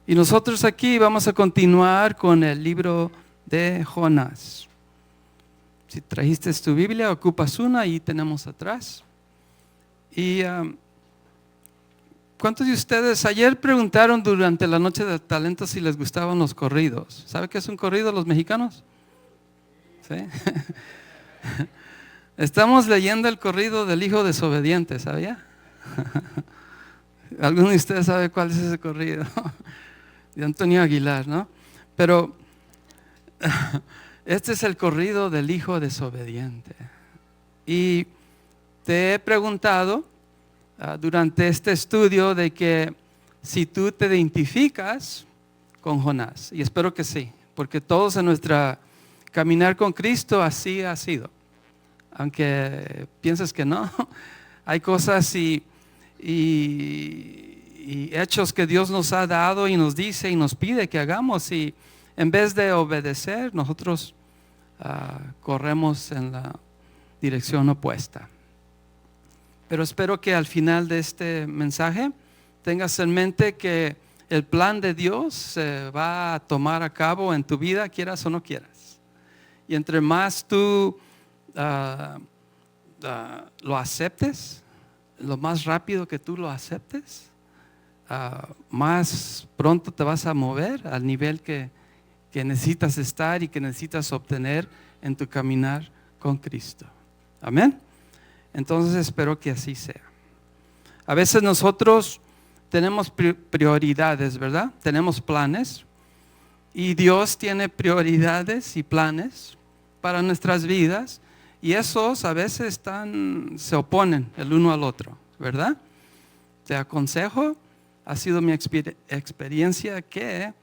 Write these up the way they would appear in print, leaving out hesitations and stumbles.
Y nosotros aquí vamos a continuar con el libro de Jonás. Si trajiste tu Biblia, ocupas una, ahí tenemos atrás. Y ¿cuántos de ustedes ayer preguntaron durante la noche del talento si les gustaban los corridos? ¿Sabe qué es un corrido los mexicanos? ¿Sí? Estamos leyendo el corrido del hijo desobediente, ¿sabía? ¿Alguno de ustedes sabe cuál es ese corrido? De Antonio Aguilar, ¿no? Pero este es el corrido del hijo desobediente. Y te he preguntado durante este estudio de que si tú te identificas con Jonás, y espero que sí, porque todos en nuestra caminar con Cristo así ha sido. Aunque pienses que no, hay cosas y hechos que Dios nos ha dado y nos dice y nos pide que hagamos, y en vez de obedecer, nosotros corremos en la dirección opuesta. Pero espero que al final de este mensaje tengas en mente que el plan de Dios se va a tomar a cabo en tu vida, quieras o no quieras. Y entre más tú lo aceptes, lo más rápido que tú lo aceptes, más pronto te vas a mover al nivel que necesitas estar y que necesitas obtener en tu caminar con Cristo. Amén. Entonces espero que así sea. A veces nosotros tenemos prioridades, ¿verdad? Tenemos planes, y Dios tiene prioridades y planes para nuestras vidas, y esos a veces se oponen el uno al otro, ¿verdad? Te aconsejo, ha sido mi experiencia, que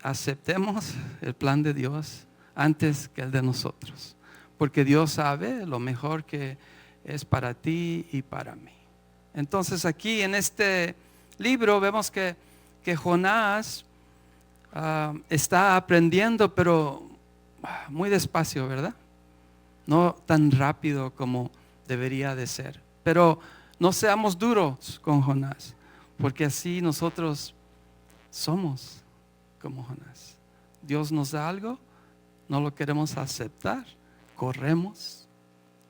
aceptemos el plan de Dios antes que el de nosotros, porque Dios sabe lo mejor que es para ti y para mí. Entonces aquí en este libro vemos que Jonás está aprendiendo, pero muy despacio, ¿verdad? No tan rápido como debería de ser. Pero no seamos duros con Jonás, porque así nosotros somos como Jonás. Dios nos da algo, no lo queremos aceptar, corremos,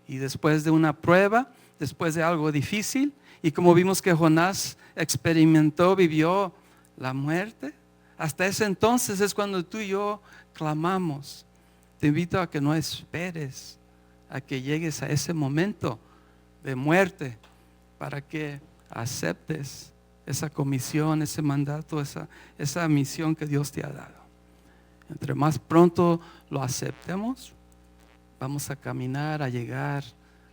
y después de una prueba, después de algo difícil, y como vimos que Jonás experimentó, vivió la muerte, hasta ese entonces es cuando tú y yo clamamos. Te invito a que no esperes a que llegues a ese momento de muerte para que aceptes esa comisión, ese mandato, esa misión que Dios te ha dado. Entre más pronto lo aceptemos, vamos a caminar a llegar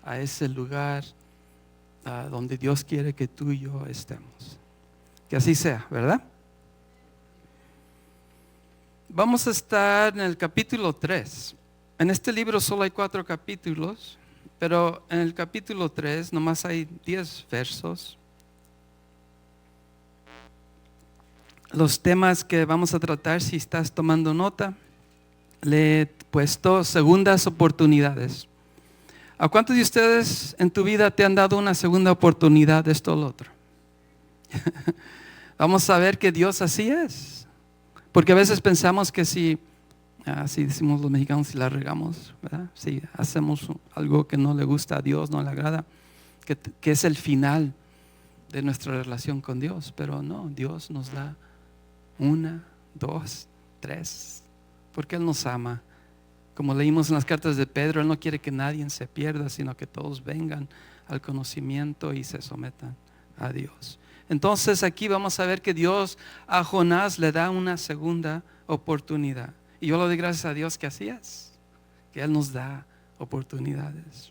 a ese lugar donde Dios quiere que tú y yo estemos. Que así sea, ¿verdad? Vamos a estar en el capítulo 3. En este libro solo hay 4 capítulos, pero en el capítulo 3 nomás hay 10 versos. Los temas que vamos a tratar, si estás tomando nota, le he puesto segundas oportunidades. ¿A cuántos de ustedes en tu vida te han dado una segunda oportunidad de esto o lo otro? Vamos a ver que Dios así es. Porque a veces pensamos que si decimos los mexicanos, si la regamos, ¿verdad? Si hacemos algo que no le gusta a Dios, no le agrada, que es el final de nuestra relación con Dios. Pero no, Dios nos da 1, 2, 3, porque Él nos ama. Como leímos en las cartas de Pedro, Él no quiere que nadie se pierda, sino que todos vengan al conocimiento y se sometan a Dios. Entonces aquí vamos a ver que Dios a Jonás le da una segunda oportunidad. Y yo le doy gracias a Dios que así es, que Él nos da oportunidades.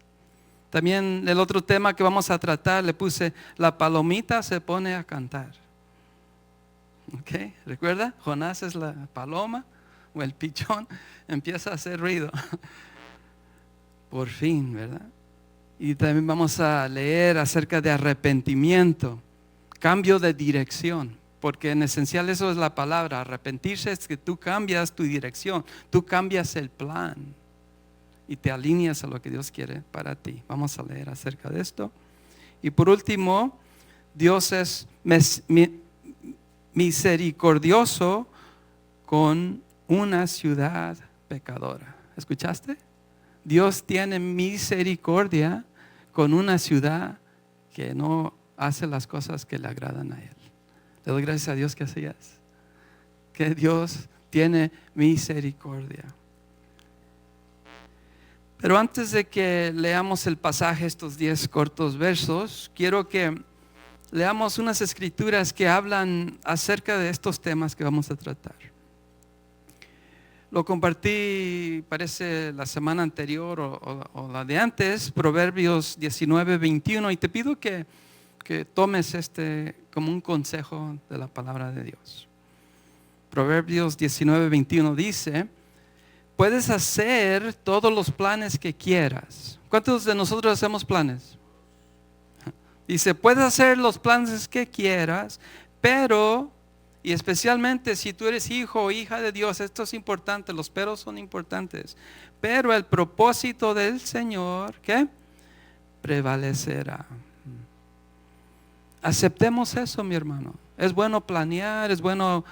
También el otro tema que vamos a tratar, le puse: la palomita se pone a cantar. ¿Ok? ¿Recuerda? Jonás es la paloma, o el pichón, empieza a hacer ruido. Por fin, ¿verdad? Y también vamos a leer acerca de arrepentimiento, cambio de dirección, porque en esencial eso es la palabra. Arrepentirse es que tú cambias tu dirección, tú cambias el plan y te alineas a lo que Dios quiere para ti. Vamos a leer acerca de esto. Y por último, Dios es misericordioso con una ciudad pecadora. ¿Escuchaste? Dios tiene misericordia con una ciudad que no hace las cosas que le agradan a Él. Le doy gracias a Dios que así es. Que Dios tiene misericordia. Pero antes de que leamos el pasaje, estos 10 cortos versos, quiero que leamos unas escrituras que hablan acerca de estos temas que vamos a tratar. Lo compartí, parece, la semana anterior o la de antes, Proverbios 19:21, y te pido que tomes como un consejo de la palabra de Dios. Proverbios 19:21 dice: puedes hacer todos los planes que quieras. ¿Cuántos de nosotros hacemos planes? Dice, puedes hacer los planes que quieras, pero, y especialmente si tú eres hijo o hija de Dios, esto es importante, los peros son importantes, pero el propósito del Señor, ¿qué? Prevalecerá. Aceptemos eso, mi hermano. Es bueno planear, es bueno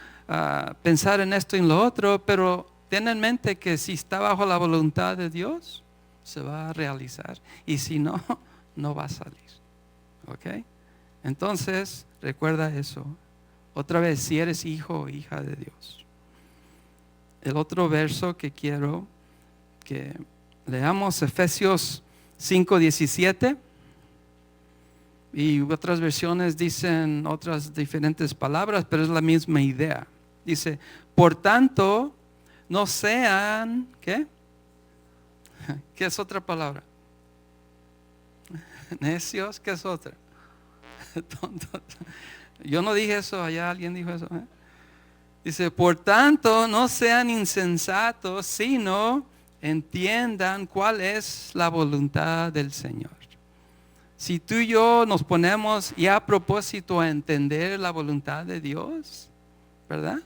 pensar en esto y en lo otro, pero ten en mente que si está bajo la voluntad de Dios, se va a realizar. Y si no, no va a salir. ¿Ok? Entonces, recuerda eso. Otra vez, si eres hijo o hija de Dios. El otro verso que quiero que leamos, Efesios 5:17. Y otras versiones dicen otras diferentes palabras, pero es la misma idea. Dice, por tanto, no sean, ¿qué? ¿Qué es otra palabra? Necios, ¿qué es otra? Tontos. Yo no dije eso, allá alguien dijo eso. Dice, por tanto, no sean insensatos, sino entiendan cuál es la voluntad del Señor. Si tú y yo nos ponemos ya a propósito a entender la voluntad de Dios, ¿verdad?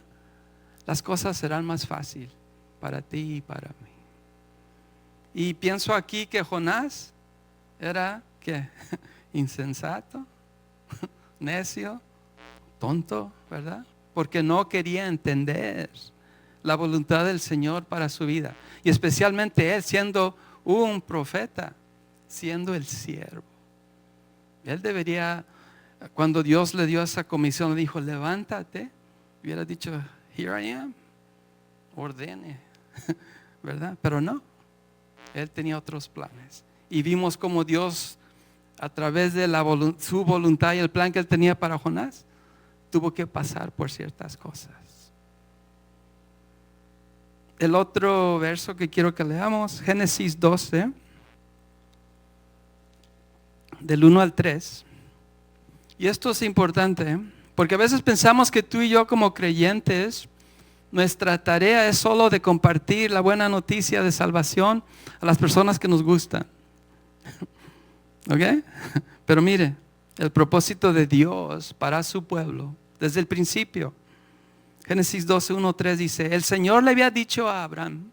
Las cosas serán más fáciles para ti y para mí. Y pienso aquí que Jonás era, ¿qué? Insensato, necio, tonto, ¿verdad? Porque no quería entender la voluntad del Señor para su vida. Y especialmente él siendo un profeta, siendo el siervo. Él debería, cuando Dios le dio esa comisión, le dijo, levántate. Hubiera dicho, here I am, ordene, ¿verdad? Pero no, él tenía otros planes. Y vimos como Dios, a través de su voluntad y el plan que él tenía para Jonás, tuvo que pasar por ciertas cosas. El otro verso que quiero que leamos, Génesis 12, del 1 al 3. Y esto es importante, porque a veces pensamos que tú y yo como creyentes, nuestra tarea es solo de compartir la buena noticia de salvación a las personas que nos gustan. ¿Ok? Pero mire, el propósito de Dios para su pueblo, desde el principio. Génesis 12, 1, 3 dice, el Señor le había dicho a Abraham,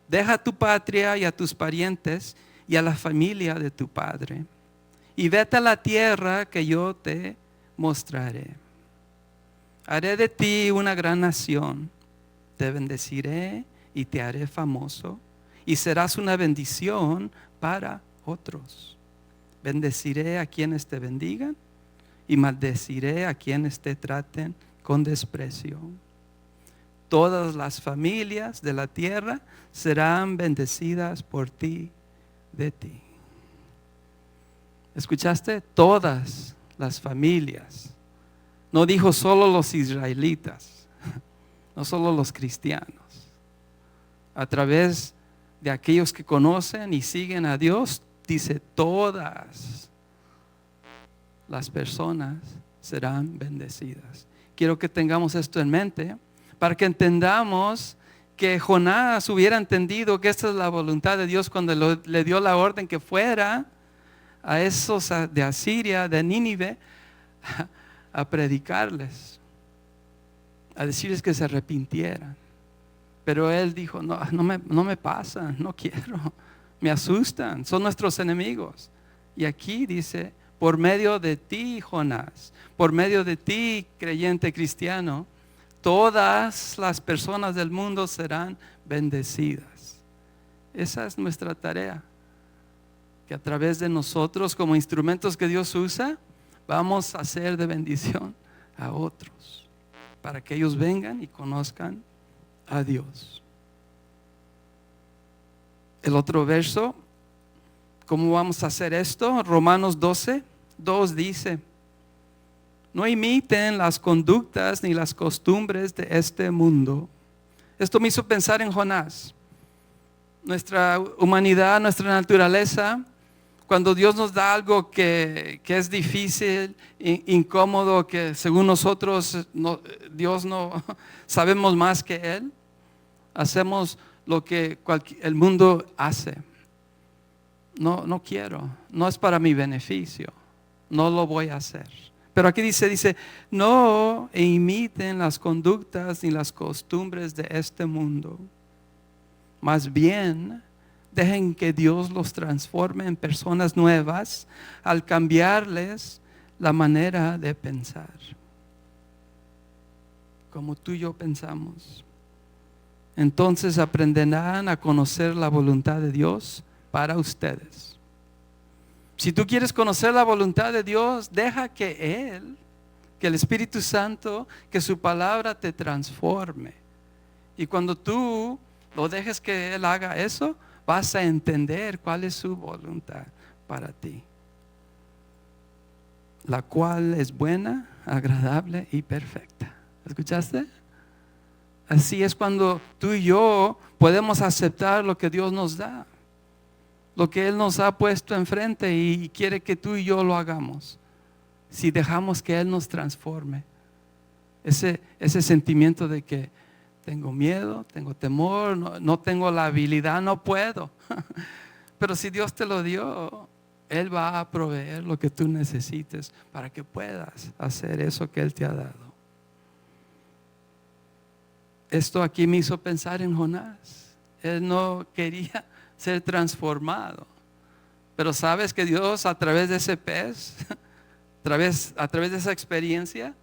deja tu patria y a tus parientes y a la familia de tu padre, y vete a la tierra que yo te mostraré. Haré de ti una gran nación, te bendeciré y te haré famoso, y serás una bendición para otros. Bendeciré a quienes te bendigan y maldeciré a quienes te traten con desprecio. Todas las familias de la tierra serán bendecidas por ti, de ti. ¿Escuchaste? Todas las familias. No dijo solo los israelitas, no solo los cristianos. A través de aquellos que conocen y siguen a Dios, dice todas las personas serán bendecidas. Quiero que tengamos esto en mente para que entendamos que Jonás hubiera entendido que esta es la voluntad de Dios cuando le dio la orden que fuera a esos de Asiria, de Nínive, a predicarles, a decirles que se arrepintieran. Pero él dijo, no me pasa, no quiero, me asustan, son nuestros enemigos. Y aquí dice, por medio de ti, Jonás, por medio de ti, creyente cristiano, todas las personas del mundo serán bendecidas. Esa es nuestra tarea, que a través de nosotros, como instrumentos que Dios usa, vamos a ser de bendición a otros, para que ellos vengan y conozcan a Dios. El otro verso, ¿cómo vamos a hacer esto? Romanos 12:2 dice: no imiten las conductas ni las costumbres de este mundo. Esto me hizo pensar en Jonás. Nuestra humanidad, nuestra naturaleza, cuando Dios nos da algo que es difícil, incómodo, que según nosotros Dios no sabemos más que Él, hacemos lo que el mundo hace. No quiero, no es para mi beneficio, no lo voy a hacer. Pero aquí dice, no imiten las conductas ni las costumbres de este mundo. Más bien, dejen que Dios los transforme en personas nuevas al cambiarles la manera de pensar. Como tú y yo pensamos. Entonces aprenderán a conocer la voluntad de Dios para ustedes. Si tú quieres conocer la voluntad de Dios, deja que Él, que el Espíritu Santo, que su palabra te transforme. Y cuando tú lo dejes que Él haga eso, vas a entender cuál es su voluntad para ti, la cual es buena, agradable y perfecta. ¿Escuchaste? Así es cuando tú y yo podemos aceptar lo que Dios nos da, lo que Él nos ha puesto enfrente y quiere que tú y yo lo hagamos. Si dejamos que Él nos transforme, ese sentimiento de que tengo miedo, tengo temor, no tengo la habilidad, no puedo. Pero si Dios te lo dio, Él va a proveer lo que tú necesites para que puedas hacer eso que Él te ha dado. Esto aquí me hizo pensar en Jonás. Él no quería ser transformado, pero sabes que Dios, a través de ese pez, a través de esa experiencia,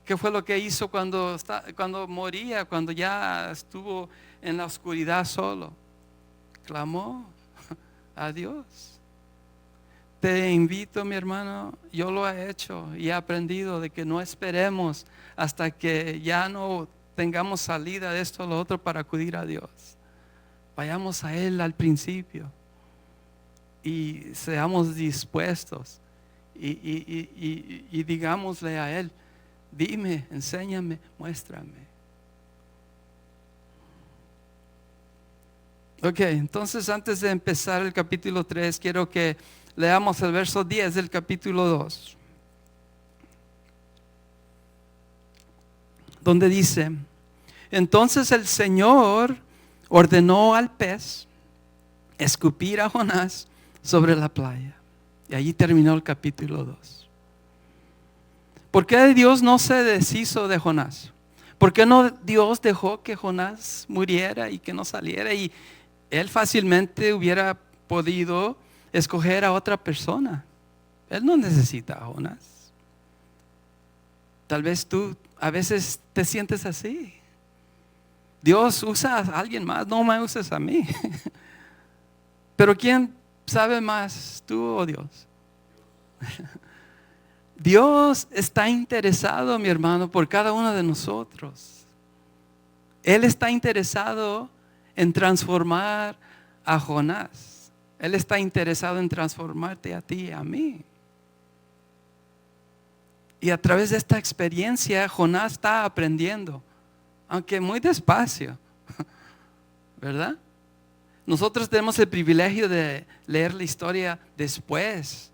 ¿qué fue lo que hizo cuando moría, cuando ya estuvo en la oscuridad solo? Clamó a Dios. Te invito, mi hermano, yo lo he hecho y he aprendido de que no esperemos hasta que ya no tengamos salida de esto o lo otro para acudir a Dios. Vayamos a Él al principio y seamos dispuestos y digámosle a Él: dime, enséñame, muéstrame. Ok, entonces antes de empezar el capítulo 3, quiero que leamos el verso 10 del capítulo 2, donde dice: entonces el Señor ordenó al pez escupir a Jonás sobre la playa. Y allí terminó el capítulo 2. ¿Por qué Dios no se deshizo de Jonás? ¿Por qué no Dios dejó que Jonás muriera y que no saliera? Y Él fácilmente hubiera podido escoger a otra persona. Él no necesita a Jonás. Tal vez tú a veces te sientes así. Dios, usa a alguien más, no me uses a mí. Pero ¿quién sabe más, tú o Dios? Dios está interesado, mi hermano, por cada uno de nosotros. Él está interesado en transformar a Jonás. Él está interesado en transformarte a ti y a mí. Y a través de esta experiencia, Jonás está aprendiendo, aunque muy despacio, ¿verdad? Nosotros tenemos el privilegio de leer la historia después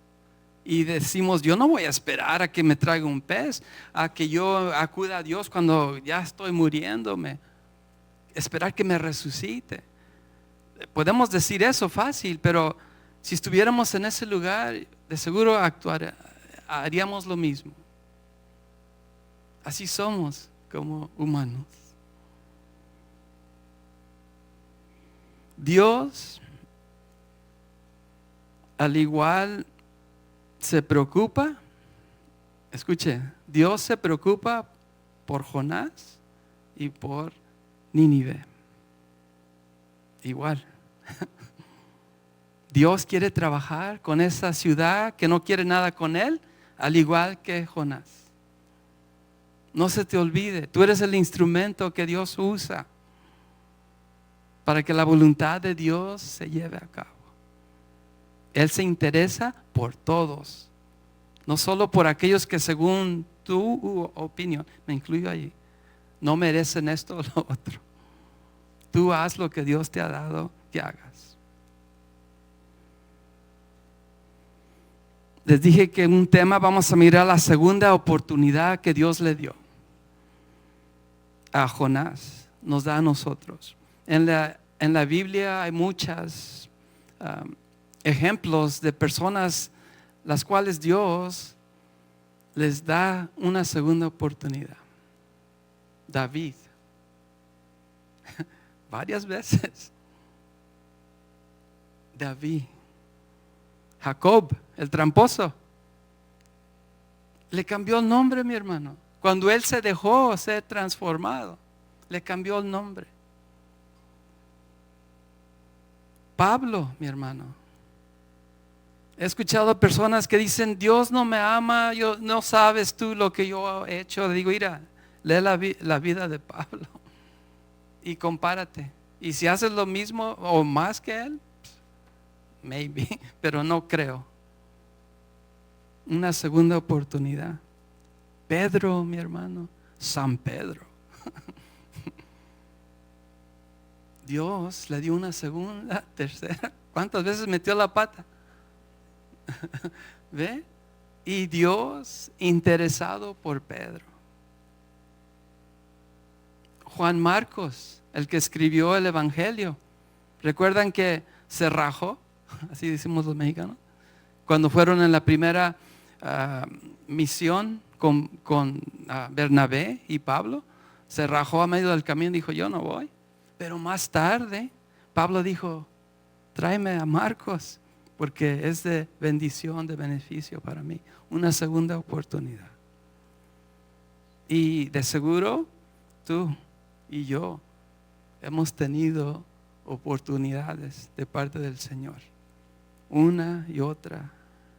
y decimos: yo no voy a esperar a que me traiga un pez, a que yo acuda a Dios cuando ya estoy muriéndome, esperar que me resucite. Podemos decir eso fácil, pero si estuviéramos en ese lugar, de seguro haríamos lo mismo. Así somos como humanos. Dios, al igual se preocupa, escuche, Dios se preocupa por Jonás y por Nínive. Igual. Dios quiere trabajar con esa ciudad que no quiere nada con él, al igual que Jonás. No se te olvide, tú eres el instrumento que Dios usa para que la voluntad de Dios se lleve a cabo. Él se interesa por todos, no solo por aquellos que según tu opinión, me incluyo allí, no merecen esto o lo otro. Tú haz lo que Dios te ha dado que hagas. Les dije que en un tema vamos a mirar la segunda oportunidad que Dios le dio a Jonás, nos da a nosotros. En la Biblia hay muchos ejemplos de personas las cuales Dios les da una segunda oportunidad. David, varias veces. David, Jacob, el tramposo, le cambió el nombre, mi hermano. Cuando él se dejó ser transformado, le cambió el nombre. Pablo, mi hermano. He escuchado personas que dicen, Dios no me ama, no sabes tú lo que yo he hecho. Digo, mira, lee la vida de Pablo y compárate. Y si haces lo mismo o más que él, maybe, pero no creo. Una segunda oportunidad. Pedro, mi hermano, San Pedro. Dios le dio una segunda, tercera. ¿Cuántas veces metió la pata? ¿Ve? Y Dios interesado por Pedro. Juan Marcos, el que escribió el Evangelio. ¿Recuerdan que se rajó? Así decimos los mexicanos. Cuando fueron en la primera misión con Bernabé y Pablo, se rajó a medio del camino y dijo, yo no voy. Pero más tarde, Pablo dijo, tráeme a Marcos, porque es de bendición, de beneficio para mí. Una segunda oportunidad. Y de seguro, tú y yo hemos tenido oportunidades de parte del Señor. Una y otra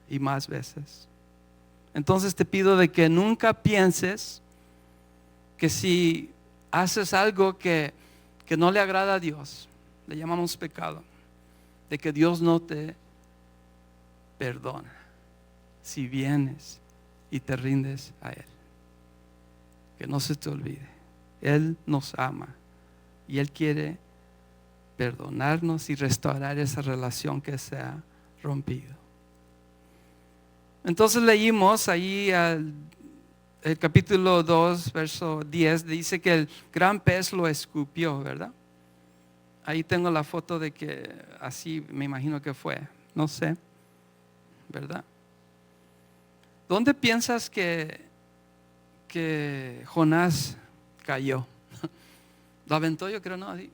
y más veces. Entonces te pido de que nunca pienses que si haces algo que no le agrada a Dios, le llamamos pecado, de que Dios no te perdona si vienes y te rindes a Él. Que no se te olvide, Él nos ama y Él quiere perdonarnos y restaurar esa relación que se ha rompido. Entonces leímos ahí el capítulo 2, verso 10, dice que el gran pez lo escupió, ¿verdad? Ahí tengo la foto de que así me imagino que fue, no sé, ¿verdad? ¿Dónde piensas que Jonás cayó? ¿Lo aventó? Yo creo no, así.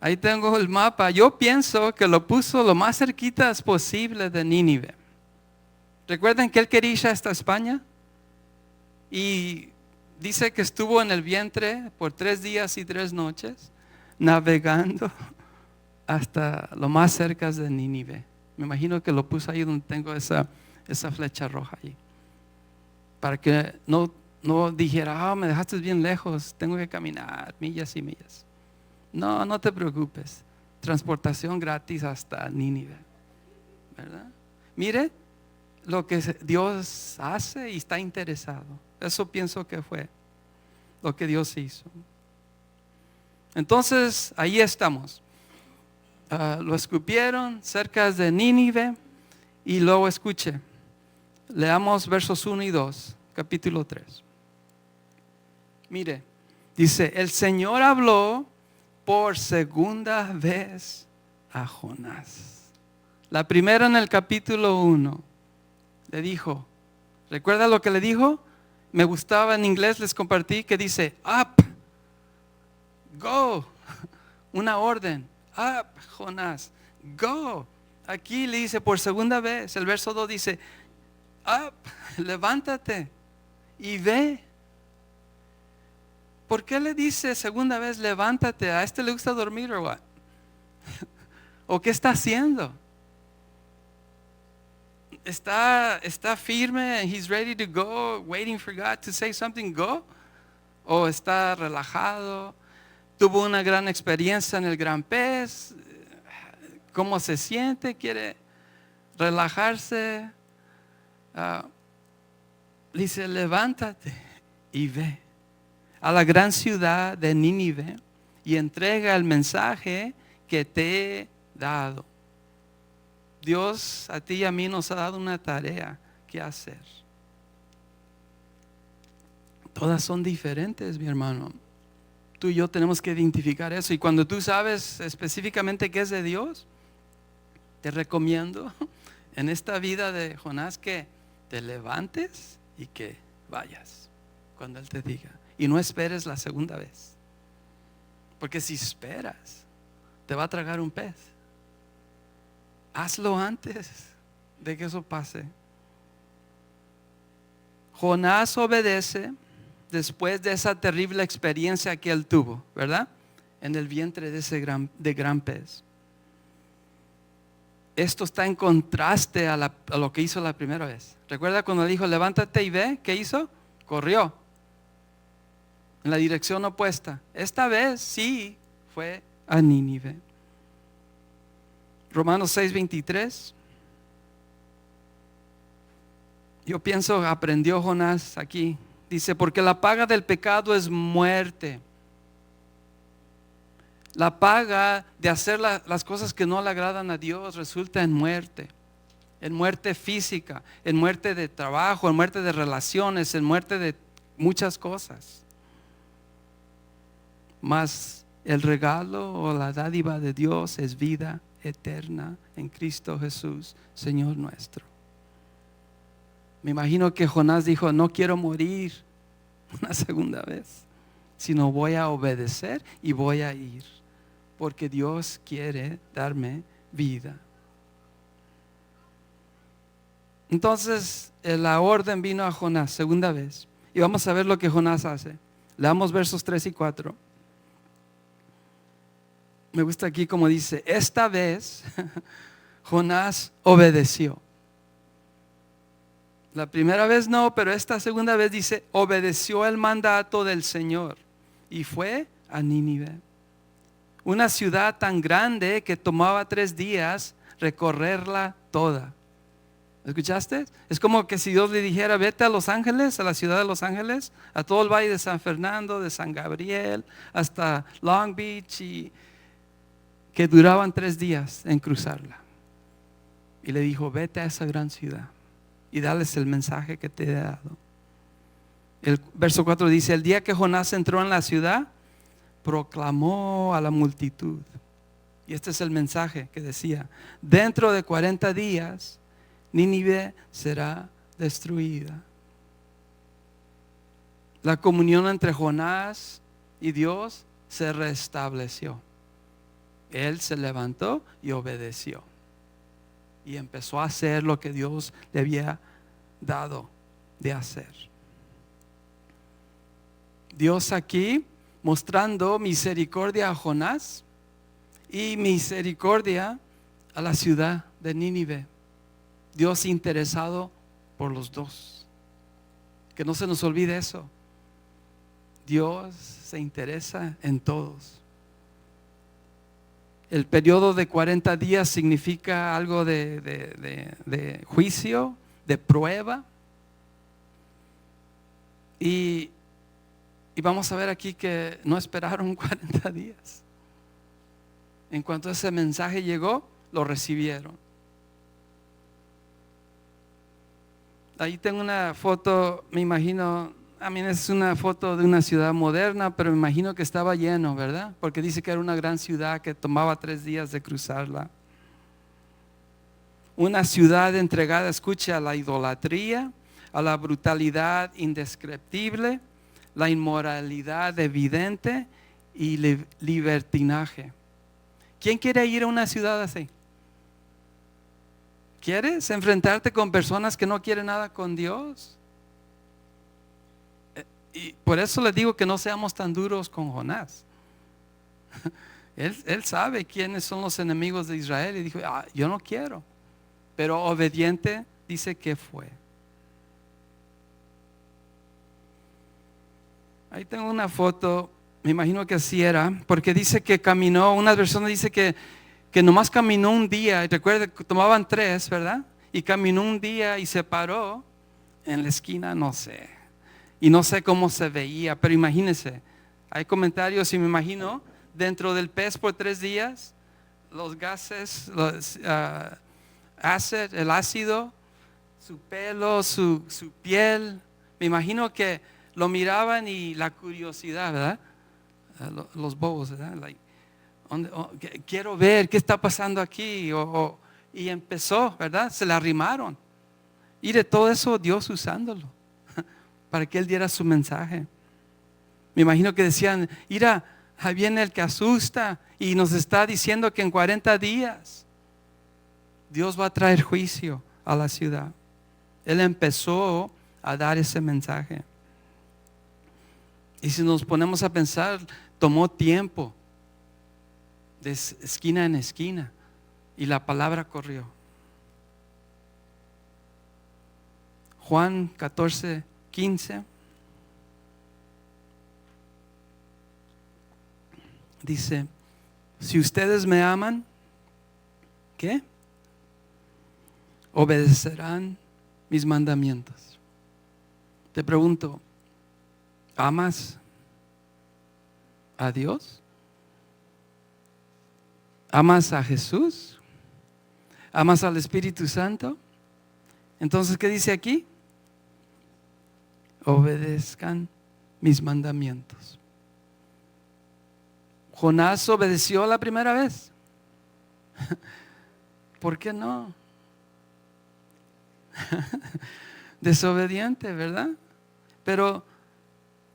Ahí tengo el mapa. Yo pienso que lo puso lo más cerquita posible de Nínive. ¿Recuerdan que él quería ir hasta España? Y dice que estuvo en el vientre por 3 días y 3 noches, navegando hasta lo más cerca de Nínive. Me imagino que lo puso ahí donde tengo esa flecha roja ahí. Para que no dijera, me dejaste bien lejos, tengo que caminar millas y millas. No te preocupes. Transportación gratis hasta Nínive, ¿verdad? Mire lo que Dios hace y está interesado. Eso pienso que fue lo que Dios hizo. Entonces, ahí estamos. Lo escupieron cerca de Nínive y luego escuche. Leamos versos 1 y 2, capítulo 3. Mire, dice, el Señor habló por segunda vez a Jonás. La primera en el capítulo 1. Le dijo, ¿recuerda lo que le dijo? Me gustaba en inglés, les compartí que dice, up, go, una orden, up, Jonás, go, Aquí le dice por segunda vez, el verso 2 dice, up, levántate y ve. ¿Por qué le dice segunda vez levántate? ¿A este le gusta dormir o what? ¿O qué está haciendo? ¿Está firme and he's ready to go, waiting for God to say something, go? ¿O está relajado? ¿Tuvo una gran experiencia en el gran pez? ¿Cómo se siente? ¿Quiere relajarse? Dice, levántate y ve a la gran ciudad de Nínive y entrega el mensaje que te he dado. Dios a ti y a mí nos ha dado una tarea que hacer. Todas son diferentes, mi hermano. Tú y yo tenemos que identificar eso. Y cuando tú sabes específicamente qué es de Dios, te recomiendo en esta vida de Jonás que te levantes y que vayas cuando Él te diga. Y no esperes la segunda vez. Porque si esperas, te va a tragar un pez. Hazlo antes de que eso pase. Jonás obedece después de esa terrible experiencia que él tuvo, ¿verdad? En el vientre de ese gran pez. Esto está en contraste a lo que hizo la primera vez. ¿Recuerda cuando dijo levántate y ve? ¿Qué hizo? Corrió en la dirección opuesta. Esta vez sí fue a Nínive. Romanos 6:23. Yo pienso aprendió Jonás aquí. Dice, porque la paga del pecado es muerte. La paga de hacer las cosas que no le agradan a Dios resulta en muerte. En muerte física, en muerte de trabajo, en muerte de relaciones, en muerte de muchas cosas. Mas el regalo o la dádiva de Dios es vida eterna en Cristo Jesús, Señor nuestro. Me imagino que Jonás dijo, no quiero morir una segunda vez, sino voy a obedecer y voy a ir, porque Dios quiere darme vida. Entonces la orden vino a Jonás segunda vez, y vamos a ver lo que Jonás hace. Leamos versos 3 y 4. Me gusta aquí como dice, esta vez Jonás obedeció. La primera vez no, pero esta segunda vez dice, obedeció el mandato del Señor y fue a Nínive. Una ciudad tan grande que tomaba 3 días recorrerla toda. ¿Escuchaste? Es como que si Dios le dijera, vete a Los Ángeles, a la ciudad de Los Ángeles, a todo el valle de San Fernando, de San Gabriel, hasta Long Beach, y que duraban 3 días en cruzarla. Y le dijo, vete a esa gran ciudad y dales el mensaje que te he dado. El verso 4 dice, el día que Jonás entró en la ciudad, proclamó a la multitud. Y este es el mensaje que decía, dentro de 40 días, Nínive será destruida. La comunión entre Jonás y Dios se restableció. Él se levantó y obedeció. Y empezó a hacer lo que Dios le había dado de hacer. Dios aquí mostrando misericordia a Jonás y misericordia a la ciudad de Nínive. Dios interesado por los dos. Que no se nos olvide eso. Dios se interesa en todos. El periodo de 40 días significa algo de juicio, de prueba. Y vamos a ver aquí que no esperaron 40 días. En cuanto ese mensaje llegó, lo recibieron. Ahí tengo una foto, me imagino, es una foto de una ciudad moderna, pero me imagino que estaba lleno, ¿verdad? Porque dice que era una gran ciudad que tomaba 3 días de cruzarla. Una ciudad entregada, escucha, a la idolatría, a la brutalidad indescriptible, la inmoralidad evidente y libertinaje. ¿Quién quiere ir a una ciudad así? ¿Quieres enfrentarte con personas que no quieren nada con Dios? Y por eso les digo que no seamos tan duros con Jonás. Él sabe quiénes son los enemigos de Israel y dijo, yo no quiero. Pero obediente dice que fue. Ahí tengo una foto, me imagino que así era, porque dice que caminó, una versión dice que nomás caminó un día, y recuerda que tomaban 3, ¿verdad? Y caminó un día y se paró en la esquina, no sé. Y no sé cómo se veía, pero imagínense, hay comentarios y me imagino, dentro del pez por 3 días, los gases, el ácido, su pelo, su piel, me imagino que lo miraban y la curiosidad, ¿verdad? Los bobos, ¿verdad? Quiero ver qué está pasando aquí. Y empezó, ¿verdad? Se le arrimaron. Y de todo eso Dios usándolo para que Él diera su mensaje. Me imagino que decían, mira, ahí viene el que asusta y nos está diciendo que en 40 días Dios va a traer juicio a la ciudad. Él empezó a dar ese mensaje. Y si nos ponemos a pensar, tomó tiempo de esquina en esquina y la palabra corrió. Juan 14:15 dice, si ustedes me aman, ¿qué? Obedecerán mis mandamientos. Te pregunto, ¿amas a Dios? ¿Amas a Jesús? ¿Amas al Espíritu Santo? Entonces, ¿qué dice aquí? Obedezcan mis mandamientos. Jonás obedeció la primera vez. ¿Por qué no? Desobediente, ¿verdad? Pero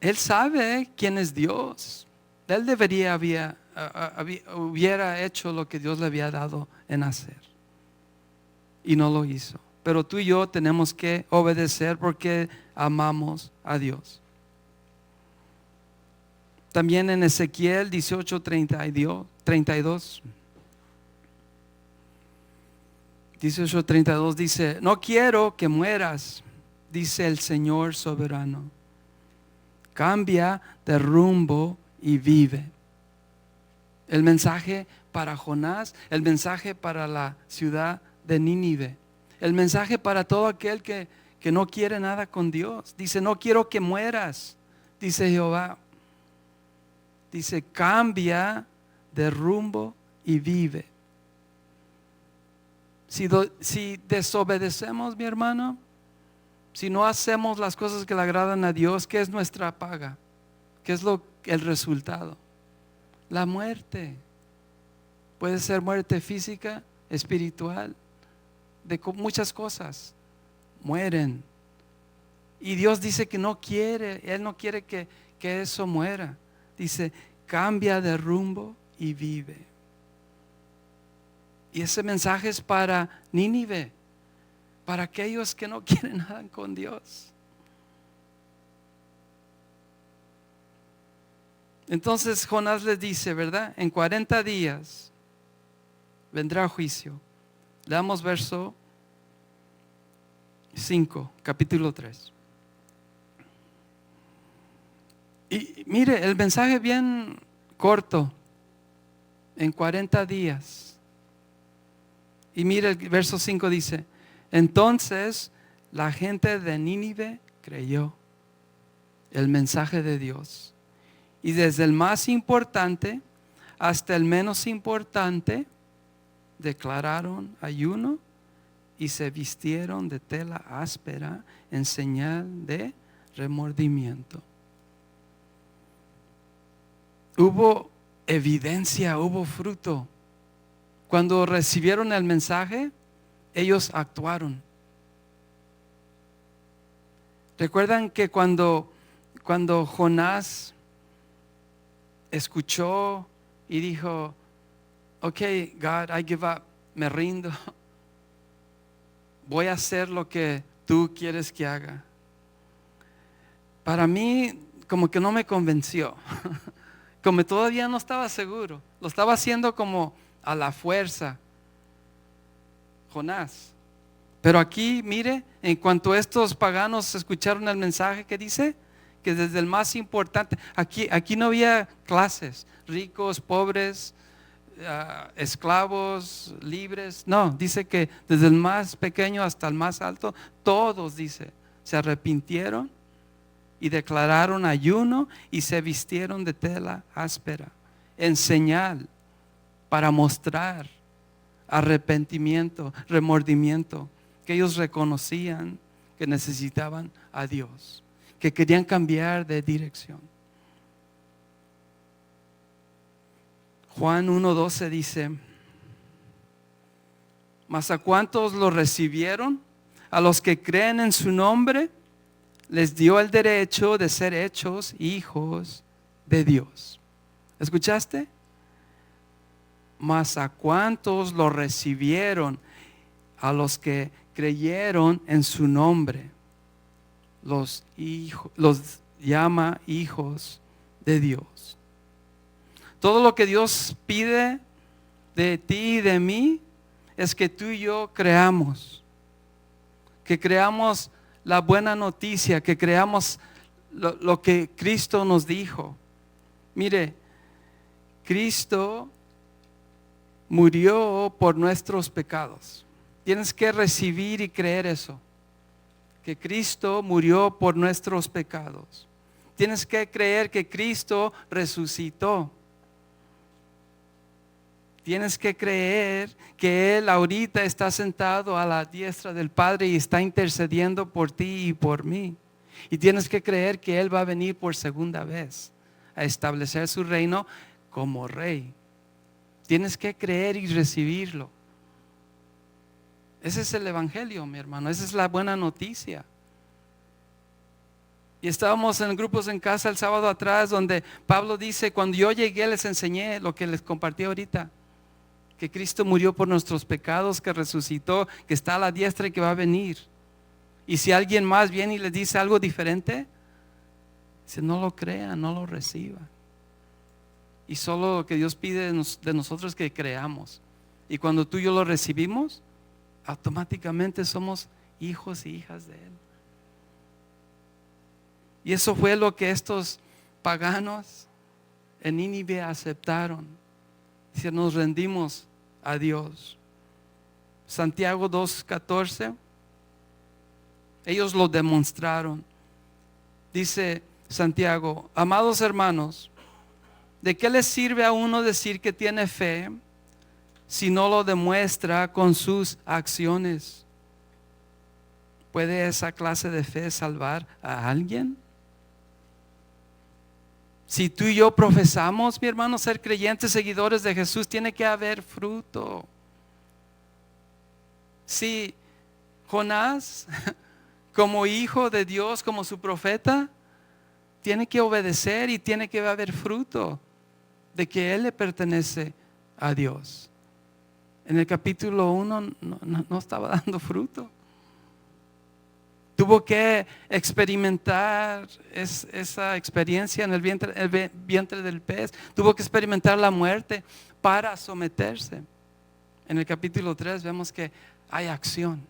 él sabe quién es Dios. Él hubiera hecho lo que Dios le había dado en hacer. Y no lo hizo. Pero tú y yo tenemos que obedecer porque amamos a Dios. También en Ezequiel 18:32 dice, no quiero que mueras, dice el Señor soberano. Cambia de rumbo y vive. El mensaje para Jonás, el mensaje para la ciudad de Nínive, el mensaje para todo aquel que no quiere nada con Dios. Dice, no quiero que mueras, dice Jehová. Dice, cambia de rumbo y vive. Si desobedecemos, mi hermano, si no hacemos las cosas que le agradan a Dios, ¿qué es nuestra paga? ¿Qué es el resultado? La muerte. Puede ser muerte física, espiritual, de muchas cosas. Mueren. Y Dios dice que no quiere, Él no quiere que eso muera. Dice, cambia de rumbo y vive. Y ese mensaje es para Nínive, para aquellos que no quieren nada con Dios. Entonces Jonás les dice, ¿verdad? En 40 días vendrá juicio. Leamos verso 5, capítulo 3. Y mire, el mensaje bien corto, en 40 días. Y mire, el verso 5 dice, entonces la gente de Nínive creyó el mensaje de Dios. Y desde el más importante hasta el menos importante declararon ayuno y se vistieron de tela áspera en señal de remordimiento. Hubo evidencia, hubo fruto. Cuando recibieron el mensaje, ellos actuaron. ¿Recuerdan que cuando Jonás escuchó y dijo, ok, God, I give up, me rindo? voy a hacer lo que tú quieres que haga. Para mí como que no me convenció. Como todavía no estaba seguro. Lo estaba haciendo como a la fuerza. Jonás. Pero aquí, mire, en cuanto estos paganos escucharon el mensaje que dice, que desde el más importante, aquí no había clases, ricos, pobres, esclavos, libres. No, dice que desde el más pequeño hasta el más alto, todos, dice, se arrepintieron y declararon ayuno y se vistieron de tela áspera, en señal para mostrar arrepentimiento, remordimiento, que ellos reconocían que necesitaban a Dios, que querían cambiar de dirección. Juan 1:12 dice: mas a cuantos lo recibieron, a los que creen en su nombre, les dio el derecho de ser hechos hijos de Dios. ¿Escuchaste? Mas a cuantos lo recibieron, a los que creyeron en su nombre, los llama hijos de Dios. Todo lo que Dios pide de ti y de mí es que tú y yo creamos, que creamos la buena noticia, que creamos lo que Cristo nos dijo. Mire, Cristo murió por nuestros pecados. Tienes que recibir y creer eso, que Cristo murió por nuestros pecados. Tienes que creer que Cristo resucitó. Tienes que creer que Él ahorita está sentado a la diestra del Padre y está intercediendo por ti y por mí. Y tienes que creer que Él va a venir por segunda vez a establecer su reino como rey. Tienes que creer y recibirlo. Ese es el evangelio, mi hermano. Esa es la buena noticia. Y estábamos en grupos en casa el sábado atrás, donde Pablo dice: cuando yo llegué les enseñé lo que les compartí ahorita, que Cristo murió por nuestros pecados, que resucitó, que está a la diestra y que va a venir. Y si alguien más viene y les dice algo diferente, dice: no lo crean, no lo reciban. Y solo lo que Dios pide de nosotros es que creamos. Y cuando tú y yo lo recibimos, automáticamente somos hijos y hijas de Él. Y eso fue lo que estos paganos en Nínive aceptaron. Si nos rendimos a Dios. Santiago 2:14, ellos lo demostraron. Dice Santiago: amados hermanos, ¿de qué les sirve a uno decir que tiene fe si no lo demuestra con sus acciones? ¿Puede esa clase de fe salvar a alguien? Si tú y yo profesamos, mi hermano, ser creyentes, seguidores de Jesús, tiene que haber fruto. Si Jonás, como hijo de Dios, como su profeta, tiene que obedecer y tiene que haber fruto de que él le pertenece a Dios. En el capítulo 1 no estaba dando fruto. Tuvo que experimentar esa experiencia en el vientre del pez. Tuvo que experimentar la muerte para someterse. En el capítulo 3 vemos que hay acción.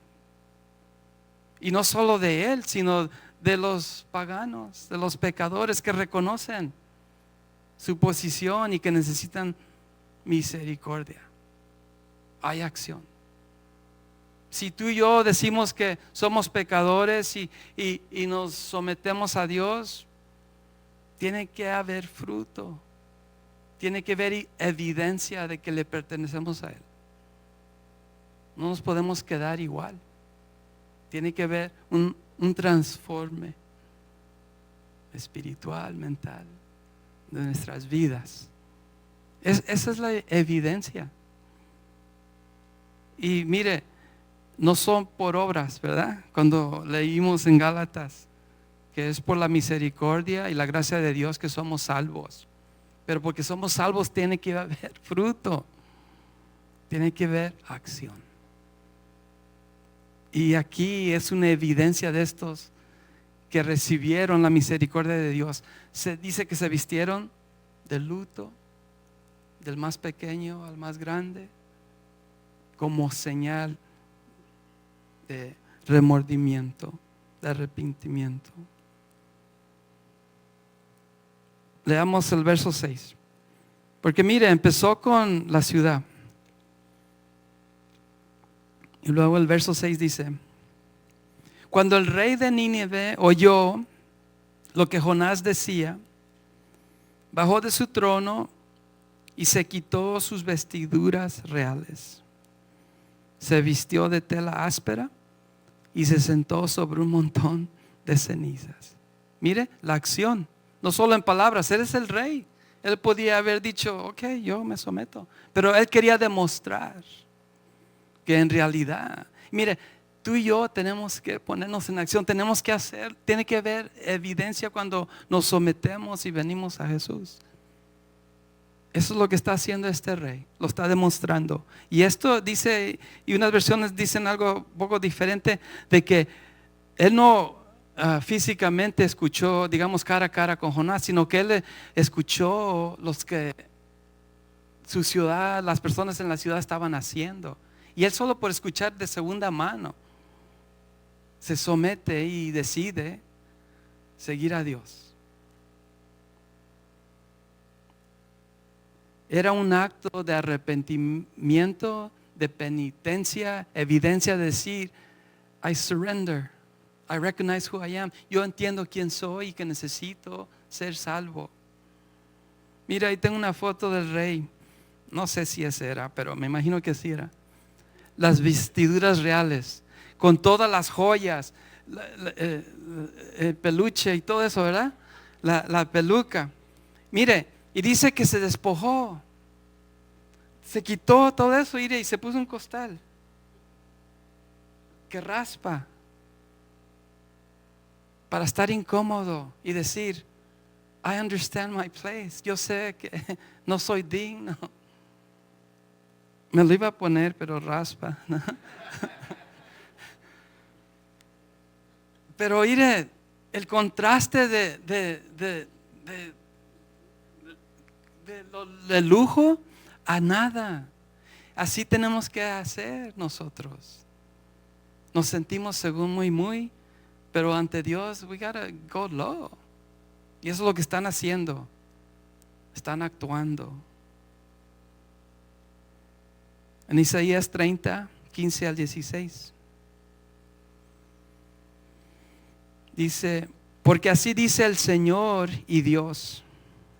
Y no solo de él, sino de los paganos, de los pecadores que reconocen su posición y que necesitan misericordia. Hay acción. Si tú y yo decimos que somos pecadores y nos sometemos a Dios, tiene que haber fruto. Tiene que haber evidencia de que le pertenecemos a Él. No nos podemos quedar igual. Tiene que haber un transforme espiritual, mental de nuestras vidas. Esa es la evidencia. Y mire, no son por obras, ¿verdad? Cuando leímos en Gálatas que es por la misericordia y la gracia de Dios que somos salvos. Pero porque somos salvos tiene que haber fruto, tiene que haber acción. Y aquí es una evidencia de estos que recibieron la misericordia de Dios. Se dice que se vistieron de luto, del más pequeño al más grande, como señal de remordimiento, de arrepentimiento. Leamos el verso 6. Porque mire, empezó con la ciudad. Y luego el verso 6 dice: cuando el rey de Nínive oyó lo que Jonás decía, bajó de su trono y se quitó sus vestiduras reales. Se vistió de tela áspera y se sentó sobre un montón de cenizas. Mire la acción, no solo en palabras. Él es el rey. Él podía haber dicho, ok, yo me someto. Pero él quería demostrar que en realidad, mire, tú y yo tenemos que ponernos en acción. Tenemos que hacer, tiene que haber evidencia cuando nos sometemos y venimos a Jesús. Eso es lo que está haciendo este rey, lo está demostrando. Y esto dice, y unas versiones dicen algo un poco diferente, de que él no físicamente escuchó, digamos, cara a cara con Jonás, sino que él escuchó los que su ciudad, las personas en la ciudad estaban haciendo. Y él solo por escuchar de segunda mano se somete y decide seguir a Dios. Era un acto de arrepentimiento, de penitencia, evidencia de decir, I surrender, I recognize who I am. Yo entiendo quién soy y que necesito ser salvo. Mira, ahí tengo una foto del rey. No sé si ese era, pero me imagino que sí era. Las vestiduras reales, con todas las joyas, el peluche y todo eso, ¿verdad? La peluca. Mire, y dice que se despojó, se quitó todo eso, mire, y se puso un costal que raspa para estar incómodo y decir, I understand my place. Yo sé que no soy digno. Me lo iba a poner, pero raspa, ¿no? Pero mire, el contraste de lujo a nada. Así tenemos que hacer nosotros. Nos sentimos según muy, pero ante Dios we gotta go low. Y eso es lo que están haciendo. Están actuando. En Isaías 30, 15 al 16. Dice, porque así dice el Señor y Dios,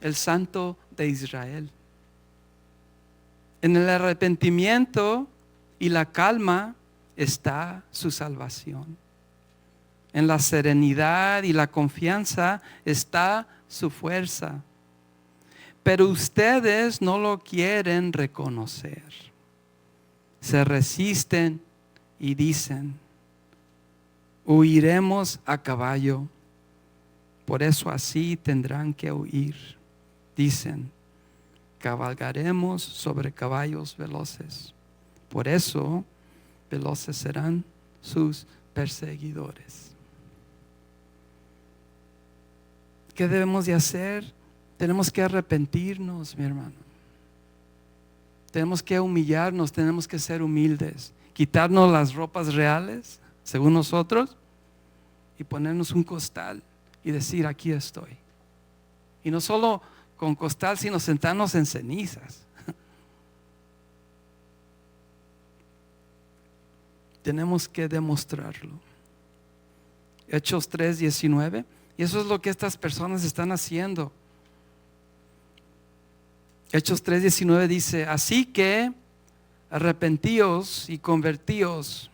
el Santo de Israel. En el arrepentimiento y la calma está su salvación. En la serenidad y la confianza está su fuerza. Pero ustedes no lo quieren reconocer. Se resisten y dicen, huiremos a caballo. Por eso así tendrán que huir. Dicen, cabalgaremos sobre caballos veloces. Por eso veloces serán sus perseguidores. ¿Qué debemos de hacer? Tenemos que arrepentirnos, mi hermano. Tenemos que humillarnos, tenemos que ser humildes. Quitarnos las ropas reales, según nosotros, y ponernos un costal y decir, aquí estoy. Y no solo con costal, sino sentarnos en cenizas. Tenemos que demostrarlo. Hechos 3:19. Y eso es lo que estas personas están haciendo. Hechos 3:19 dice, así que arrepentíos y convertíos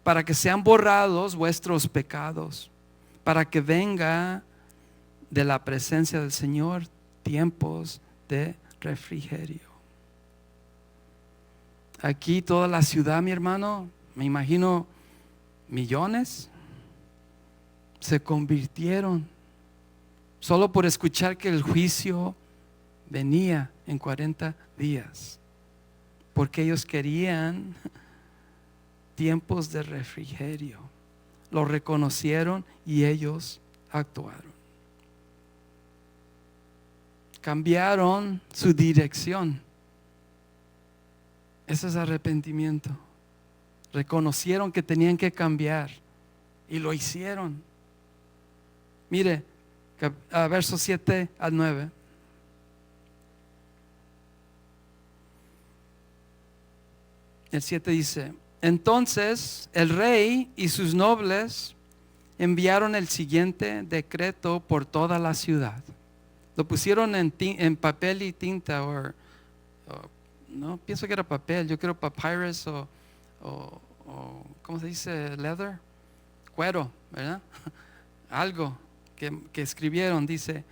para que sean borrados vuestros pecados, para que venga de la presencia del Señor tiempos de refrigerio. Aquí toda la ciudad, mi hermano, me imagino millones, se convirtieron solo por escuchar que el juicio venía en 40 días, porque ellos querían tiempos de refrigerio. Lo reconocieron y ellos actuaron. Cambiaron su dirección. Eso es arrepentimiento. Reconocieron que tenían que cambiar y lo hicieron. Mire, versos 7 al 9. El 7 dice: entonces el rey y sus nobles enviaron el siguiente decreto por toda la ciudad. Lo pusieron en papel y tinta, no, pienso que era papel, yo creo papyrus o ¿cómo se dice? Leather, cuero, ¿verdad? Algo que escribieron, dice: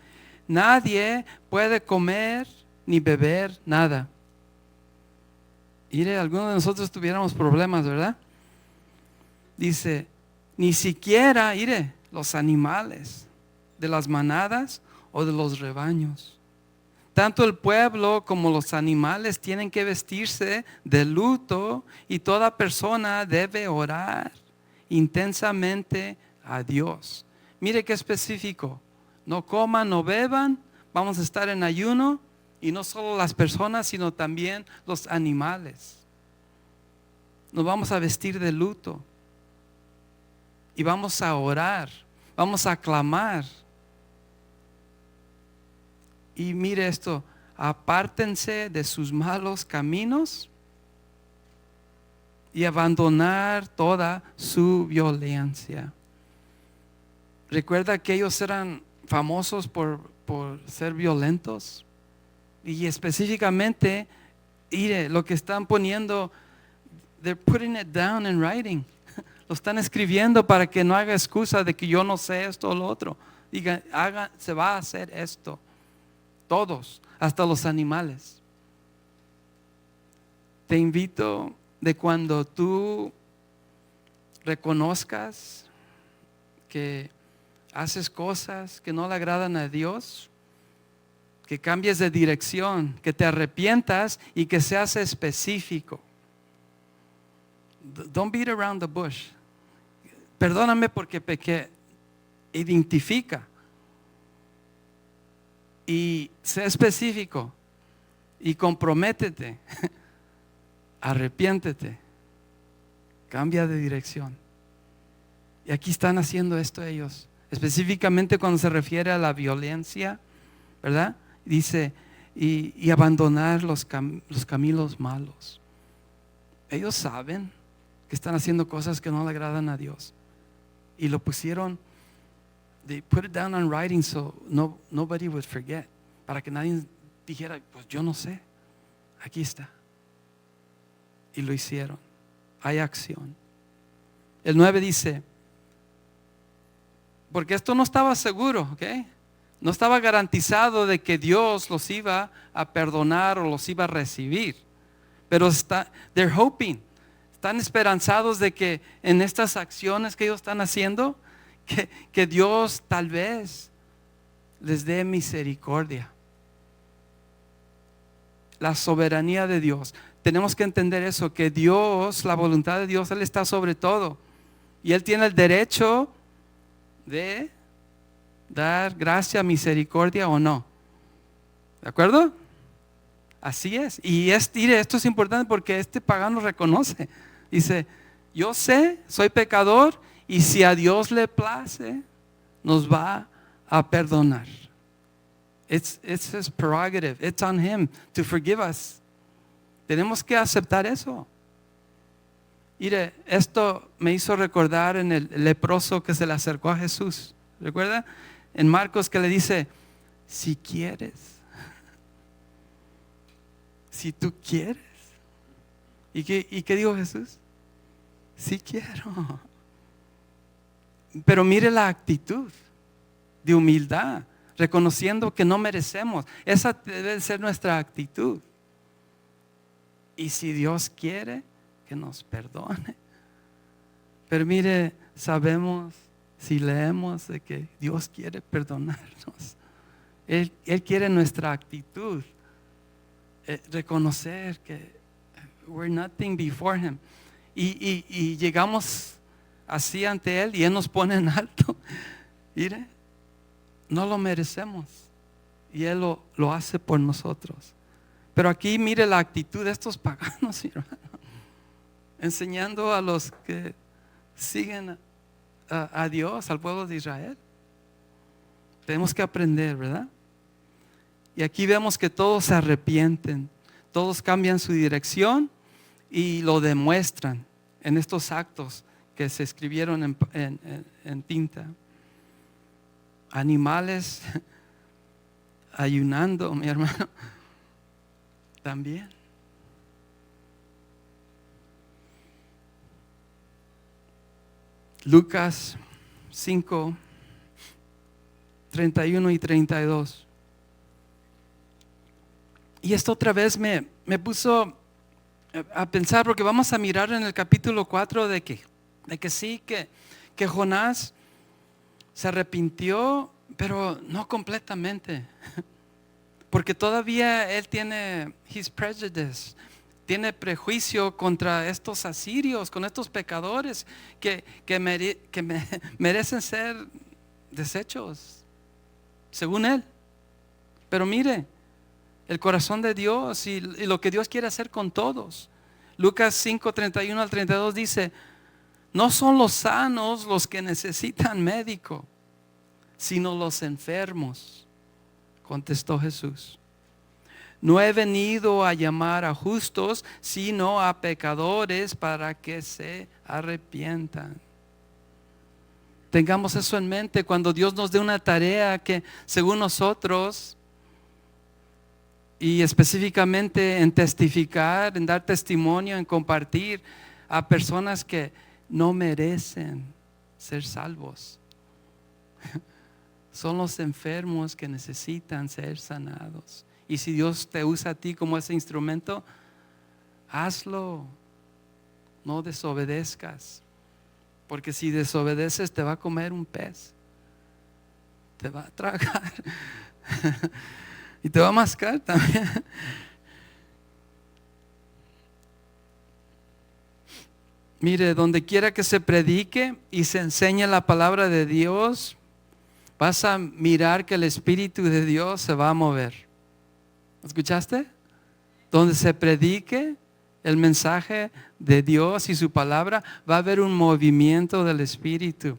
nadie puede comer ni beber nada. Mire, algunos de nosotros tuviéramos problemas, ¿verdad? Dice, ni siquiera, mire, los animales de las manadas o de los rebaños. Tanto el pueblo como los animales tienen que vestirse de luto y toda persona debe orar intensamente a Dios. Mire qué específico. No coman, no beban, vamos a estar en ayuno. Y no solo las personas, sino también los animales. Nos vamos a vestir de luto. Y vamos a orar. Vamos a clamar. Y mire esto. Apártense de sus malos caminos. Y abandonar toda su violencia. Recuerda que ellos eran famosos por ser violentos. Y específicamente, mire, lo que están poniendo, they're putting it down in writing. Lo están escribiendo para que no haga excusa de que yo no sé esto o lo otro. Diga, se va a hacer esto. Todos, hasta los animales. Te invito de cuando tú reconozcas que haces cosas que no le agradan a Dios, que cambies de dirección, que te arrepientas y que seas específico. Don't beat around the bush. Perdóname porque pequé. Identifica. Y sé específico. Y comprométete. Arrepiéntete. Cambia de dirección. Y aquí están haciendo esto ellos. Específicamente cuando se refiere a la violencia, ¿verdad? Dice, y abandonar los caminos malos. Ellos saben que están haciendo cosas que no le agradan a Dios. Y lo pusieron, they put it down on writing so nobody would forget. Para que nadie dijera, pues yo no sé. Aquí está. Y lo hicieron. Hay acción. El 9 dice, porque esto no estaba seguro, ¿ok? No estaba garantizado de que Dios los iba a perdonar o los iba a recibir. Pero they're hoping. Están esperanzados de que en estas acciones que ellos están haciendo, que Dios tal vez les dé misericordia. La soberanía de Dios. Tenemos que entender eso, que Dios, la voluntad de Dios, Él está sobre todo. Y Él tiene el derecho de dar gracia, misericordia o no. ¿De acuerdo? Así es. Y esto es importante porque este pagano reconoce. Dice, yo sé, soy pecador y si a Dios le place, nos va a perdonar. It's his prerogative. It's on him to forgive us. Tenemos que aceptar eso. Mire, esto me hizo recordar en el leproso que se le acercó a Jesús. ¿Recuerda? En Marcos que le dice, si quieres, si tú quieres. ¿Y qué dijo Jesús? Sí quiero. Pero mire la actitud de humildad, reconociendo que no merecemos. Esa debe ser nuestra actitud. Y si Dios quiere, que nos perdone. Pero mire, sabemos, si leemos de que Dios quiere perdonarnos, Él quiere nuestra actitud, reconocer que we're nothing before Him. y llegamos así ante Él y Él nos pone en alto. Mire, no lo merecemos y Él lo hace por nosotros. Pero aquí mire la actitud de estos paganos, hermano, enseñando a los que siguen a Dios, al pueblo de Israel. Tenemos que aprender, ¿verdad? Y aquí vemos que todos se arrepienten, todos cambian su dirección y lo demuestran en estos actos que se escribieron en tinta. Animales ayunando, mi hermano, también. Lucas 5, 31 y 32. Y esto otra vez me puso a pensar, porque vamos a mirar en el capítulo 4 de que sí, que Jonás se arrepintió, pero no completamente. Porque todavía él tiene his prejudice, tiene prejuicio contra estos asirios, con estos pecadores que merecen ser deshechos, según él. Pero mire, el corazón de Dios y lo que Dios quiere hacer con todos. Lucas 5, 31 al 32 dice: no son los sanos los que necesitan médico, sino los enfermos, contestó Jesús. No he venido a llamar a justos, sino a pecadores para que se arrepientan. Tengamos eso en mente cuando Dios nos dé una tarea que según nosotros, y específicamente en testificar, en dar testimonio, en compartir a personas que no merecen ser salvos. Son los enfermos que necesitan ser sanados. Y si Dios te usa a ti como ese instrumento, hazlo. No desobedezcas. Porque si desobedeces te va a comer un pez. Te va a tragar. Y te va a mascar también. Mire, donde quiera que se predique y se enseñe la palabra de Dios, vas a mirar que el Espíritu de Dios se va a mover. ¿Escuchaste? Donde se predique el mensaje de Dios y su palabra, va a haber un movimiento del Espíritu.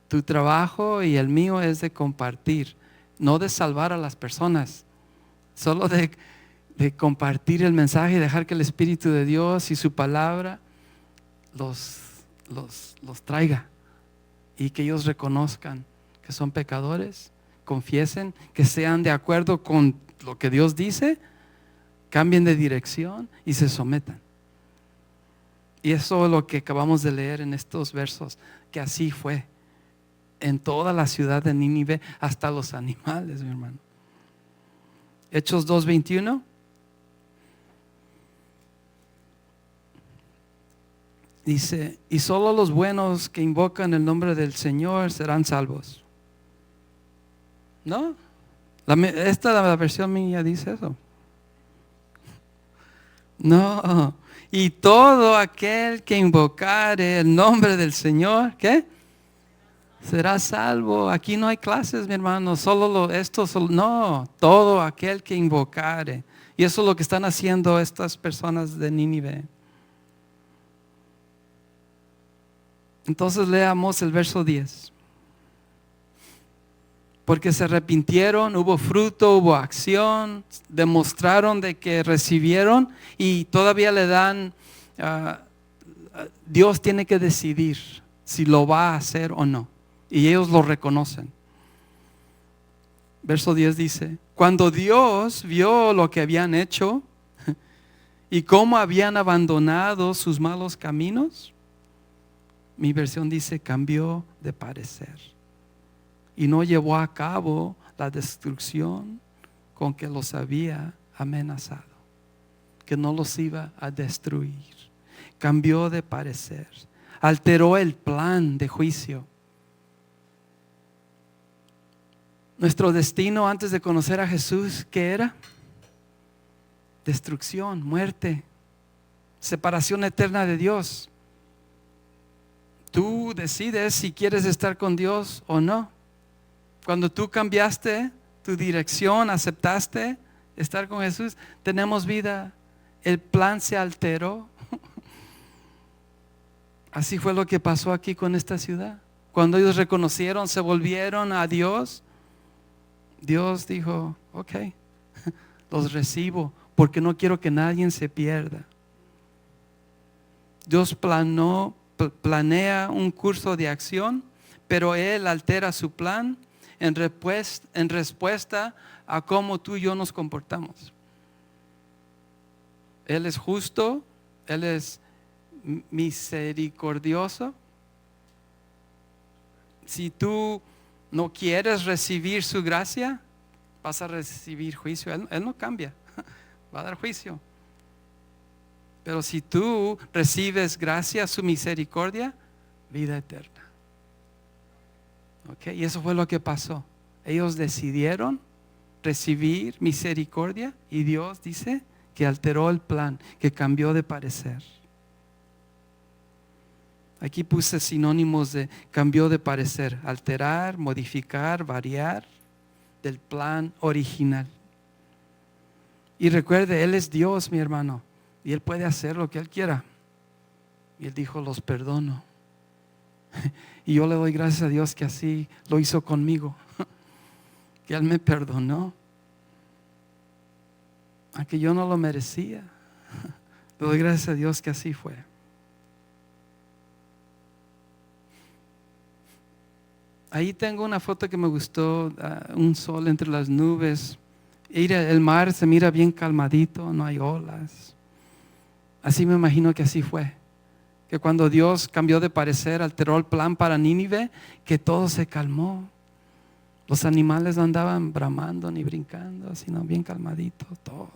Tu trabajo y el mío es de compartir, no de salvar a las personas, solo de compartir el mensaje y dejar que el Espíritu de Dios y su palabra los traiga y que ellos reconozcan que son pecadores, confiesen, que sean de acuerdo con lo que Dios dice, cambien de dirección y se sometan. Y eso es lo que acabamos de leer en estos versos, que así fue en toda la ciudad de Nínive, hasta los animales, mi hermano. Hechos 2:21. Dice: y solo los buenos que invocan el nombre del Señor serán salvos. ¿No? La versión mía dice eso. No. Y todo aquel que invocare el nombre del Señor, ¿qué? Será salvo. Aquí no hay clases, mi hermano. No, todo aquel que invocare. Y eso es lo que están haciendo estas personas de Nínive. Entonces leamos el verso 10. Porque se arrepintieron, hubo fruto, hubo acción, demostraron de que recibieron y todavía le dan, Dios tiene que decidir si lo va a hacer o no. Y ellos lo reconocen. Verso 10 dice: cuando Dios vio lo que habían hecho y cómo habían abandonado sus malos caminos, mi versión dice, cambió de parecer y no llevó a cabo la destrucción con que los había amenazado, que no los iba a destruir. Cambió de parecer, alteró el plan de juicio. Nuestro destino antes de conocer a Jesús, ¿qué era? Destrucción, muerte. separación eterna de Dios. Tú decides si quieres estar con Dios o no. Cuando tú cambiaste tu dirección, aceptaste estar con Jesús, tenemos vida. El plan se alteró. Así fue lo que pasó aquí con esta ciudad. Cuando ellos reconocieron, se volvieron a Dios, Dios dijo, ok, los recibo porque no quiero que nadie se pierda. Dios planea un curso de acción, pero Él altera su plan en respuesta a cómo tú y yo nos comportamos. Él es justo, Él es misericordioso. Si tú no quieres recibir su gracia, vas a recibir juicio. Él no cambia, va a dar juicio. Pero si tú recibes gracia, su misericordia, vida eterna. ¿Okay? Y eso fue lo que pasó. Ellos decidieron recibir misericordia y Dios dice que alteró el plan, que cambió de parecer. Aquí puse sinónimos de cambió de parecer: alterar, modificar, variar del plan original. Y recuerde, Él es Dios, mi hermano, y Él puede hacer lo que Él quiera. Y Él dijo, los perdono. Y yo le doy gracias a Dios que así lo hizo conmigo, que Él me perdonó, aunque yo no lo merecía. Le doy gracias a Dios que así fue. Ahí tengo una foto que me gustó, un sol entre las nubes. El mar se mira bien calmadito, no hay olas. Así me imagino que así fue. Que cuando Dios cambió de parecer, alteró el plan para Nínive, que todo se calmó. Los animales no andaban bramando ni brincando, sino bien calmadito, todo.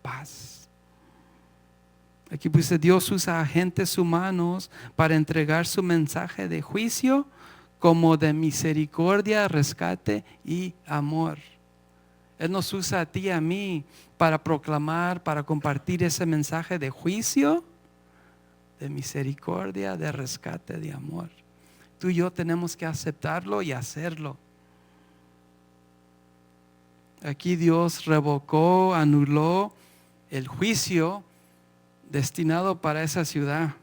Paz. Aquí dice, Dios usa agentes humanos para entregar su mensaje de juicio como de misericordia, rescate y amor. Él nos usa a ti y a mí para proclamar, para compartir ese mensaje de juicio, de misericordia, de rescate, de amor. Tú y yo tenemos que aceptarlo y hacerlo. Aquí Dios revocó, anuló el juicio destinado para esa ciudad.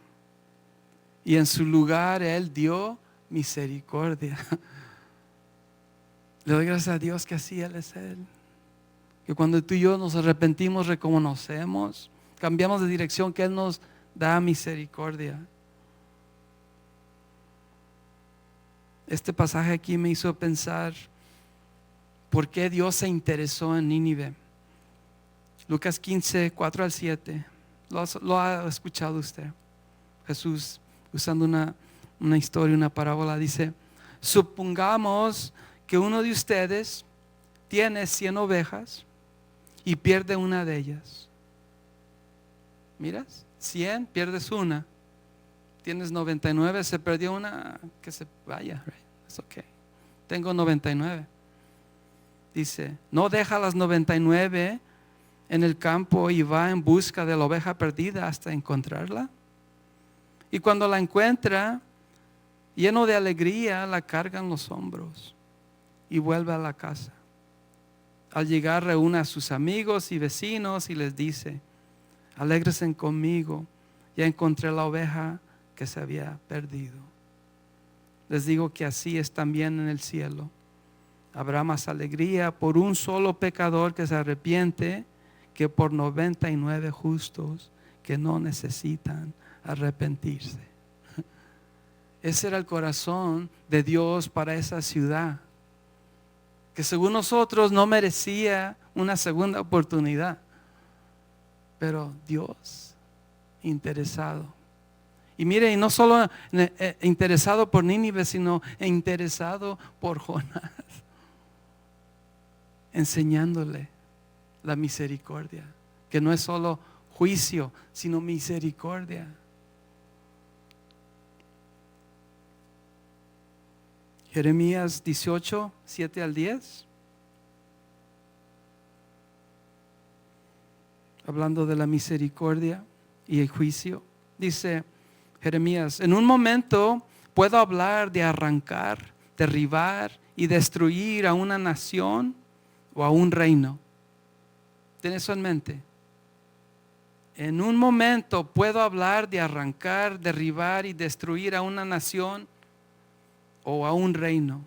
Y en su lugar Él dio misericordia. Le doy gracias a Dios que así Él es Él. Que cuando tú y yo nos arrepentimos, reconocemos, cambiamos de dirección, que Él nos da misericordia. Este pasaje aquí me hizo pensar por qué Dios se interesó en Nínive. Lucas 15, 4 al 7. Lo ha escuchado usted. Jesús, usando una historia, una parábola, dice: supongamos que uno de ustedes tiene 100 ovejas y pierde una de ellas. ¿Miras? 100, pierdes una. Tienes 99, se perdió una, que se vaya, right? Es ok. Tengo 99. Dice, no deja las 99 en el campo y va en busca de la oveja perdida hasta encontrarla. Y cuando la encuentra, lleno de alegría, la carga en los hombros y vuelve a la casa. Al llegar reúne a sus amigos y vecinos y les dice: alégrense conmigo, ya encontré la oveja que se había perdido. Les digo que así es también en el cielo. Habrá más alegría por un solo pecador que se arrepiente que por 99 justos que no necesitan arrepentirse. Ese era el corazón de Dios para esa ciudad, que según nosotros no merecía una segunda oportunidad, pero Dios interesado. Y mire, y no solo interesado por Nínive, sino interesado por Jonás, enseñándole la misericordia, que no es solo juicio, sino misericordia. Jeremías 18, 7 al 10. Hablando de la misericordia. y el juicio. Dice Jeremías, en un momento puedo hablar de arrancar, derribar y destruir a una nación o a un reino. Ten eso en mente. En un momento puedo hablar de arrancar, derribar y destruir a una nación o a un reino.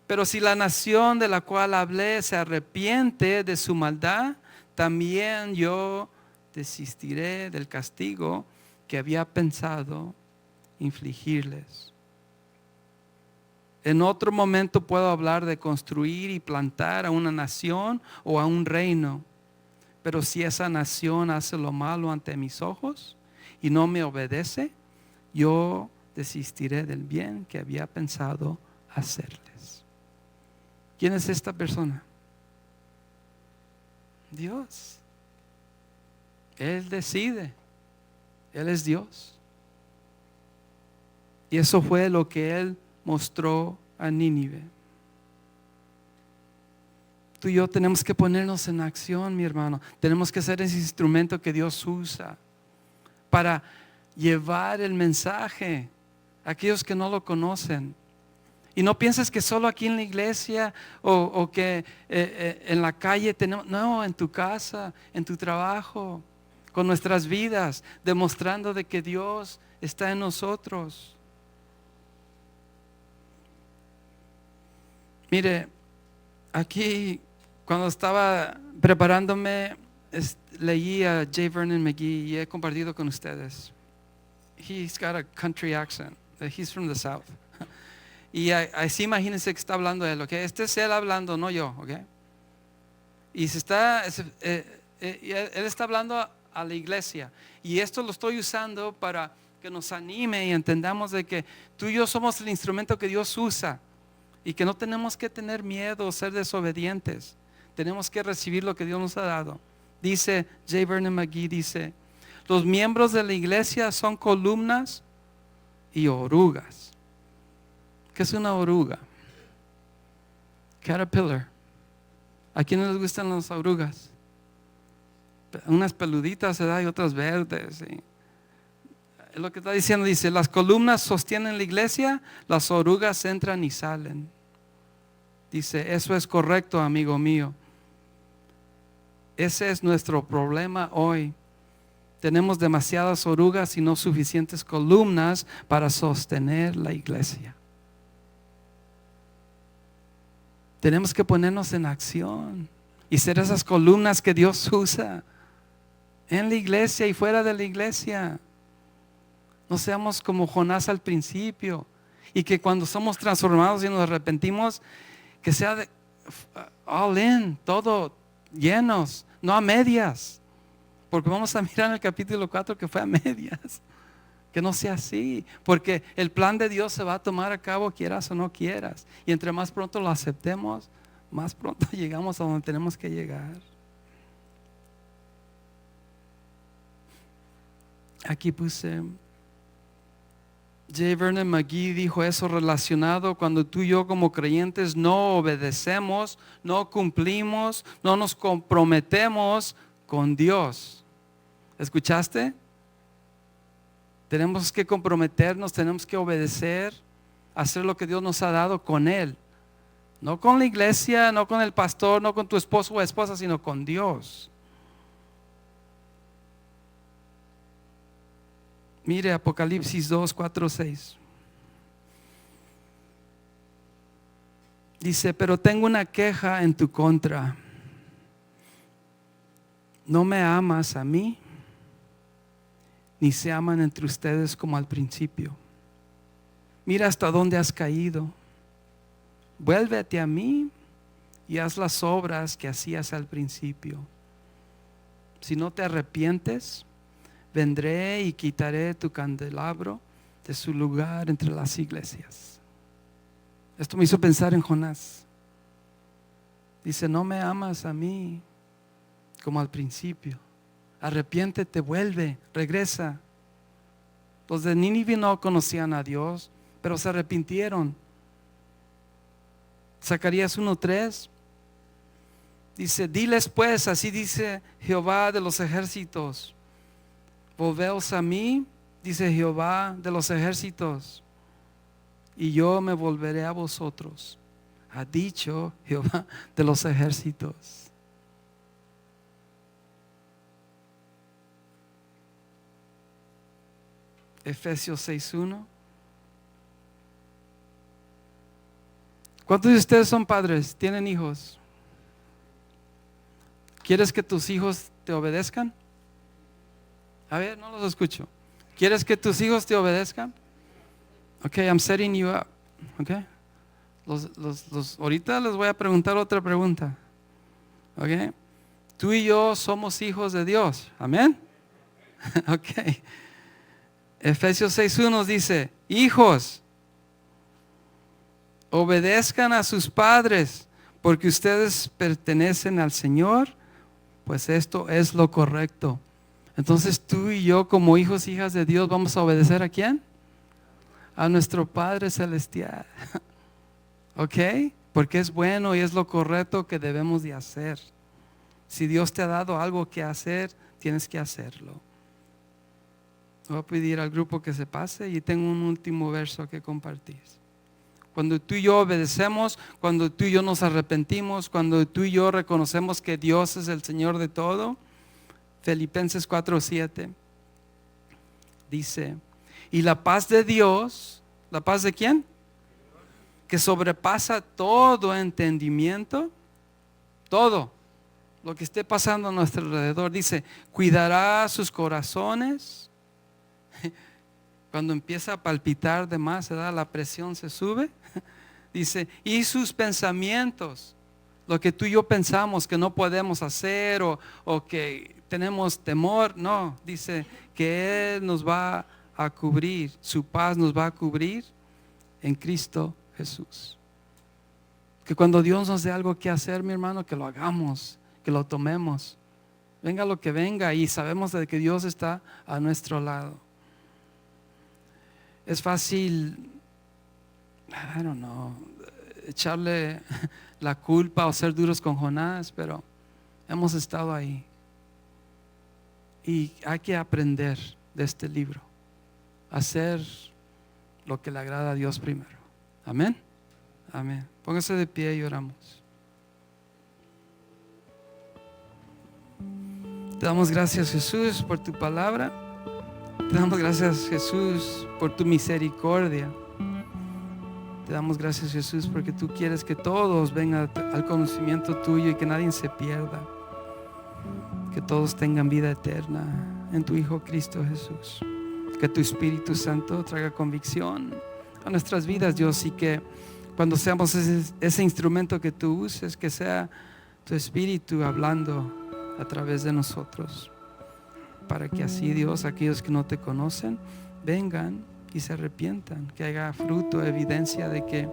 Pero si la nación de la cual hablé se arrepiente de su maldad, también yo desistiré del castigo que había pensado infligirles. En otro momento puedo hablar de construir y plantar a una nación o a un reino. Pero si esa nación hace lo malo ante mis ojos y no me obedece, yo desistiré del bien que había pensado hacerles. ¿Quién es esta persona? Dios. Él decide. Él es Dios. Y eso fue lo que Él mostró a Nínive. Tú y yo tenemos que ponernos en acción, mi hermano. Tenemos que ser ese instrumento que Dios usa para llevar el mensaje a aquellos que no lo conocen. Y no pienses que solo aquí en la iglesia o que en la calle tenemos. No, en tu casa, en tu trabajo, con nuestras vidas, demostrando de que Dios está en nosotros. Mire, aquí cuando estaba preparándome, leí a J. Vernon McGee y he compartido con ustedes. He's got a country accent. He's from the South. Y así imagínense que está hablando él, ¿ok? Este es él hablando, no yo, ¿ok? Y él está hablando a la iglesia. Y esto lo estoy usando para que nos anime y entendamos de que tú y yo somos el instrumento que Dios usa. Y que no tenemos que tener miedo o ser desobedientes. Tenemos que recibir lo que Dios nos ha dado. Dice J. Vernon McGee, dice, los miembros de la iglesia son columnas y orugas. ¿Qué es una oruga? Caterpillar. ¿A quiénes les gustan las orugas? Unas peluditas se da y otras verdes. ¿Sí? Lo que está diciendo, dice, las columnas sostienen la iglesia, las orugas entran y salen. Dice, eso es correcto, amigo mío. Ese es nuestro problema hoy. Tenemos demasiadas orugas y no suficientes columnas para sostener la iglesia. Tenemos que ponernos en acción y ser esas columnas que Dios usa en la iglesia y fuera de la iglesia. No seamos como Jonás al principio, y que cuando somos transformados y nos arrepentimos, que sea all in, todo llenos, no a medias. Porque vamos a mirar en el capítulo 4 que fue a medias. Que no sea así, porque el plan de Dios se va a tomar a cabo quieras o no quieras. Y entre más pronto lo aceptemos, más pronto llegamos a donde tenemos que llegar. Aquí puse, J. Vernon McGee dijo eso relacionado cuando tú y yo como creyentes no obedecemos, no cumplimos, no nos comprometemos con Dios. ¿Escuchaste? Tenemos que comprometernos, tenemos que obedecer, hacer lo que Dios nos ha dado con Él. No con la iglesia, no con el pastor, no con tu esposo o esposa, sino con Dios. Mire Apocalipsis 2, 4, 6. Dice, pero tengo una queja en tu contra. No me amas a mí, ni se aman entre ustedes como al principio. Mira hasta dónde has caído. Vuélvete a mí y haz las obras que hacías al principio. Si no te arrepientes, vendré y quitaré tu candelabro de su lugar entre las iglesias. Esto me hizo pensar en Jonás. Dice, no me amas a mí como al principio. Arrepiéntete, vuelve, regresa. Los de Nínive no conocían a Dios, pero se arrepintieron. Zacarías 1:3 dice, diles pues, así dice Jehová de los ejércitos, Volveos a mí, dice Jehová de los ejércitos, y yo me volveré a vosotros, ha dicho Jehová de los ejércitos. Efesios 6:1. ¿Cuántos de ustedes son padres? ¿Tienen hijos? ¿Quieres que tus hijos te obedezcan? A ver, no los escucho. ¿Quieres que tus hijos te obedezcan? Okay, I'm setting you up. Okay. Ahorita les voy a preguntar otra pregunta. Okay. Tú y yo somos hijos de Dios. Amén. Okay. Efesios 6:1 dice: hijos, obedezcan a sus padres, porque ustedes pertenecen al Señor, pues esto es lo correcto. Entonces tú y yo, como hijos, hijas de Dios, ¿vamos a obedecer a quién? A nuestro Padre Celestial. ¿Ok? Porque es bueno y es lo correcto que debemos de hacer. Si Dios te ha dado algo que hacer, tienes que hacerlo. Voy a pedir al grupo que se pase y tengo un último verso que compartir. Cuando tú y yo obedecemos, cuando tú y yo nos arrepentimos, cuando tú y yo reconocemos que Dios es el Señor de todo, Filipenses 4:7 dice: y la paz de Dios, ¿la paz de quién? Que sobrepasa todo entendimiento, todo lo que esté pasando a nuestro alrededor, dice, cuidará sus corazones. Cuando empieza a palpitar de más, la presión se sube. Dice, y sus pensamientos, lo que tú y yo pensamos que no podemos hacer o que tenemos temor, no, dice que Él nos va a cubrir, su paz nos va a cubrir en Cristo Jesús. Que cuando Dios nos dé algo que hacer, mi hermano, que lo hagamos, que lo tomemos, venga lo que venga, y sabemos de que Dios está a nuestro lado. Es fácil, I don't know, echarle la culpa o ser duros con Jonás, pero hemos estado ahí y hay que aprender de este libro, hacer lo que le agrada a Dios primero. Amén. Amén. Póngase de pie y oramos. Te damos gracias, Jesús, por tu palabra. Te damos gracias, Jesús, por tu misericordia. Te damos gracias, Jesús, porque tú quieres que todos vengan al conocimiento tuyo y que nadie se pierda, que todos tengan vida eterna en tu Hijo Cristo Jesús. Que tu Espíritu Santo traiga convicción a nuestras vidas, Dios, y que cuando seamos ese instrumento que tú uses, que sea tu Espíritu hablando a través de nosotros, para que así, Dios, aquellos que no te conocen vengan y se arrepientan, que haya fruto, evidencia de que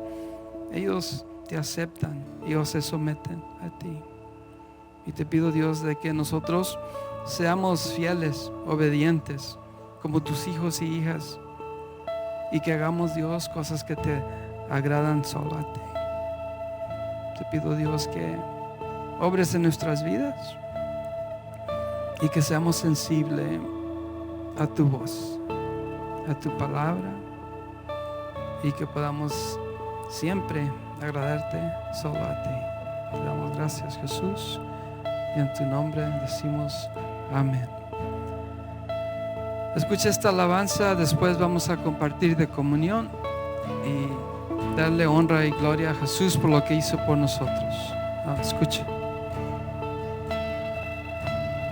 ellos te aceptan, ellos se someten a ti. Y te pido, Dios, de que nosotros seamos fieles, obedientes, como tus hijos y hijas, y que hagamos, Dios, cosas que te agradan solo a ti. Te pido, Dios, que obres en nuestras vidas y que seamos sensibles a tu voz, a tu palabra, y que podamos siempre agradarte solo a ti. Te damos gracias, Jesús, y en tu nombre decimos amén. Escucha esta alabanza, después vamos a compartir de comunión y darle honra y gloria a Jesús por lo que hizo por nosotros. Escucha.